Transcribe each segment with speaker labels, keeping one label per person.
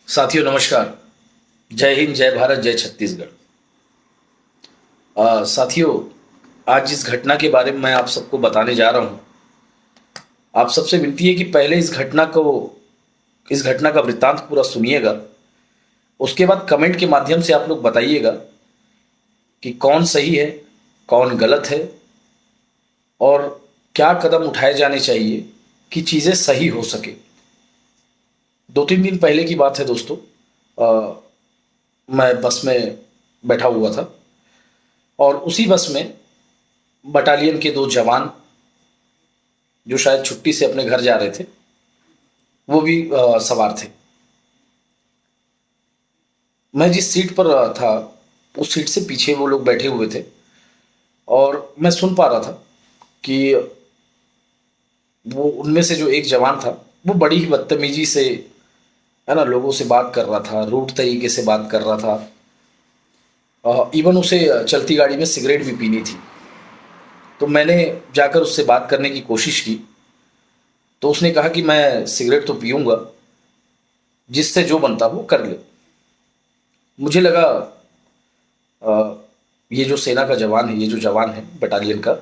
Speaker 1: साथियों नमस्कार। जय हिंद, जय भारत, जय छत्तीसगढ़। साथियों, आज जिस घटना के बारे में मैं आप सबको बताने जा रहा हूं, आप सबसे विनती है कि पहले इस घटना का वृत्तांत पूरा सुनिएगा। उसके बाद कमेंट के माध्यम से आप लोग बताइएगा कि कौन सही है, कौन गलत है और क्या कदम उठाए जाने चाहिए कि चीज़ें सही हो सके। 2-3 दिन पहले की बात है दोस्तों। अ, मैं बस में बैठा हुआ था और उसी बस में बटालियन के 2 जवान जो शायद छुट्टी से अपने घर जा रहे थे, वो भी सवार थे। मैं जिस सीट पर था, उस सीट से पीछे वो लोग बैठे हुए थे और मैं सुन पा रहा था कि वो उनमें से जो एक जवान था, वो बड़ी ही बदतमीजी से, है ना, लोगों से बात कर रहा था, रूड तरीके से बात कर रहा था। इवन उसे चलती गाड़ी में सिगरेट भी पीनी थी। तो मैंने जाकर उससे बात करने की कोशिश की, तो उसने कहा कि मैं सिगरेट तो पीऊंगा, जिससे जो बनता वो कर ले। मुझे लगा अ, ये जो सेना का जवान है, ये जो जवान है बटालियन का,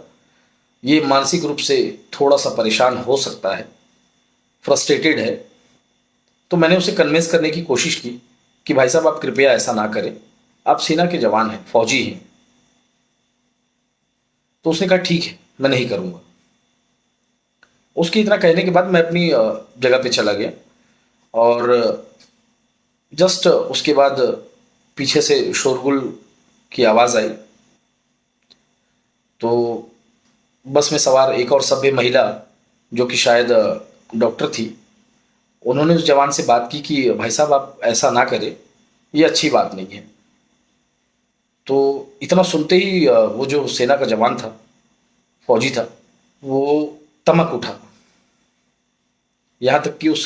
Speaker 1: ये मानसिक रूप से थोड़ा सा परेशान हो सकता है, फ्रस्ट्रेटेड है। तो मैंने उसे कन्विंस करने की कोशिश की कि भाई साहब, आप कृपया ऐसा ना करें, आप सेना के जवान हैं, फौजी हैं। तो उसने कहा ठीक है, मैं नहीं करूँगा। उसके इतना कहने के बाद मैं अपनी जगह पे चला गया और जस्ट उसके बाद पीछे से शोरगुल की आवाज़ आई। तो बस में सवार एक और सभ्य महिला, जो कि शायद डॉक्टर थी, उन्होंने उस जवान से बात की कि भाई साहब, आप ऐसा ना करें, ये अच्छी बात नहीं है। तो इतना सुनते ही वो जो सेना का जवान था, फौजी था, वो तमक उठा। यहाँ तक कि उस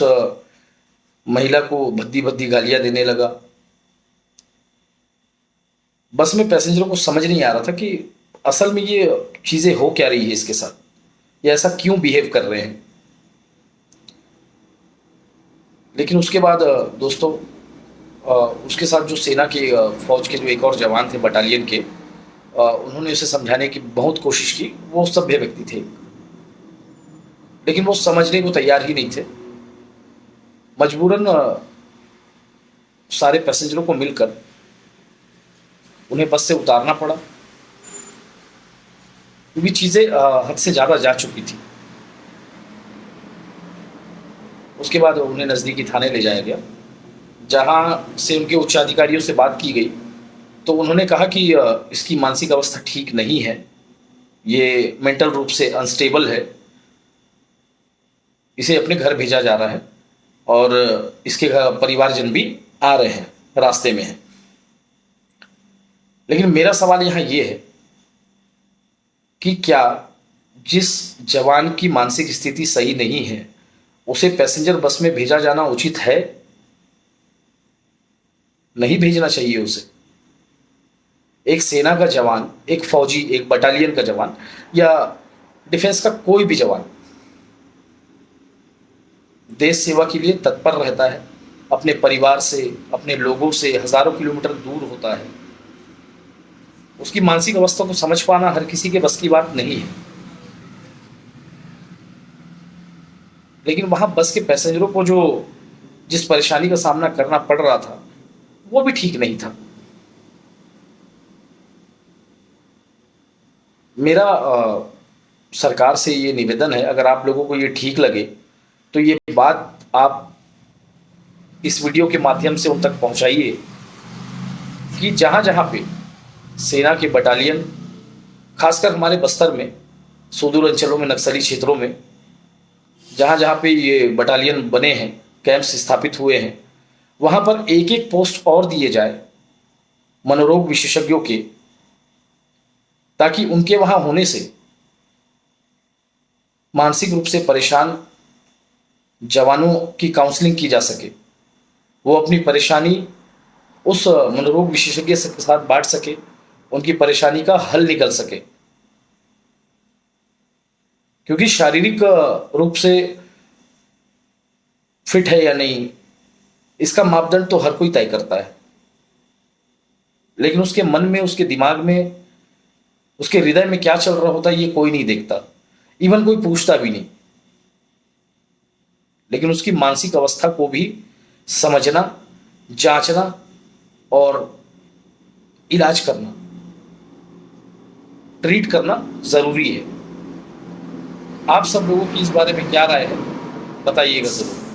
Speaker 1: महिला को भद्दी भद्दी गालियां देने लगा। बस में पैसेंजरों को समझ नहीं आ रहा था कि असल में ये चीज़ें हो क्या रही है इसके साथ, ये ऐसा क्यों बिहेव कर रहे हैं। लेकिन उसके बाद दोस्तों, अ, उसके साथ जो सेना के फौज के जो एक और जवान थे बटालियन के, उन्होंने उसे समझाने की बहुत कोशिश की। वो सभ्य व्यक्ति थे, लेकिन वो समझने को तैयार ही नहीं थे। मजबूरन सारे पैसेंजरों को मिलकर उन्हें बस से उतारना पड़ा, क्योंकि चीज़ें हद से ज़्यादा जा चुकी थी। उसके बाद उन्हें नज़दीकी थाने ले जाया गया, जहाँ से उनके उच्चाधिकारियों से बात की गई। तो उन्होंने कहा कि इसकी मानसिक अवस्था ठीक नहीं है, ये मेंटल रूप से अनस्टेबल है, इसे अपने घर भेजा जा रहा है और इसके परिवारजन भी आ रहे हैं, रास्ते में हैं। लेकिन मेरा सवाल यहाँ ये है कि क्या जिस जवान की मानसिक स्थिति सही नहीं है, उसे पैसेंजर बस में भेजा जाना उचित है? नहीं भेजना चाहिए उसे। एक सेना का जवान, एक फौजी, एक बटालियन का जवान या डिफेंस का कोई भी जवान देश सेवा के लिए तत्पर रहता है, अपने परिवार से, अपने लोगों से हजारों किलोमीटर दूर होता है। उसकी मानसिक अवस्था को समझ पाना हर किसी के बस की बात नहीं है। लेकिन वहां बस के पैसेंजरों को जो जिस परेशानी का सामना करना पड़ रहा था, वो भी ठीक नहीं था। मेरा सरकार से ये निवेदन है, अगर आप लोगों को ये ठीक लगे तो ये बात आप इस वीडियो के माध्यम से उन तक पहुंचाइए कि जहां जहां पे सेना के बटालियन, खासकर हमारे बस्तर में, सुदूर अंचलों में, नक्सली क्षेत्रों में, जहां जहां पे ये बटालियन बने हैं, कैंप्स स्थापित हुए हैं, वहां पर एक एक पोस्ट और दिए जाए मनोरोग विशेषज्ञों के, ताकि उनके वहां होने से मानसिक रूप से परेशान जवानों की काउंसलिंग की जा सके, वो अपनी परेशानी उस मनोरोग विशेषज्ञ के साथ बांट सके, उनकी परेशानी का हल निकल सके। क्योंकि शारीरिक रूप से फिट है या नहीं, इसका मापदंड तो हर कोई तय करता है, लेकिन उसके मन में, उसके दिमाग में, उसके हृदय में क्या चल रहा होता है ये कोई नहीं देखता, इवन कोई पूछता भी नहीं। लेकिन उसकी मानसिक अवस्था को भी समझना, जांचना और इलाज करना, ट्रीट करना जरूरी है। आप सब लोगों की इस बारे में क्या राय है बताइएगा जरूर।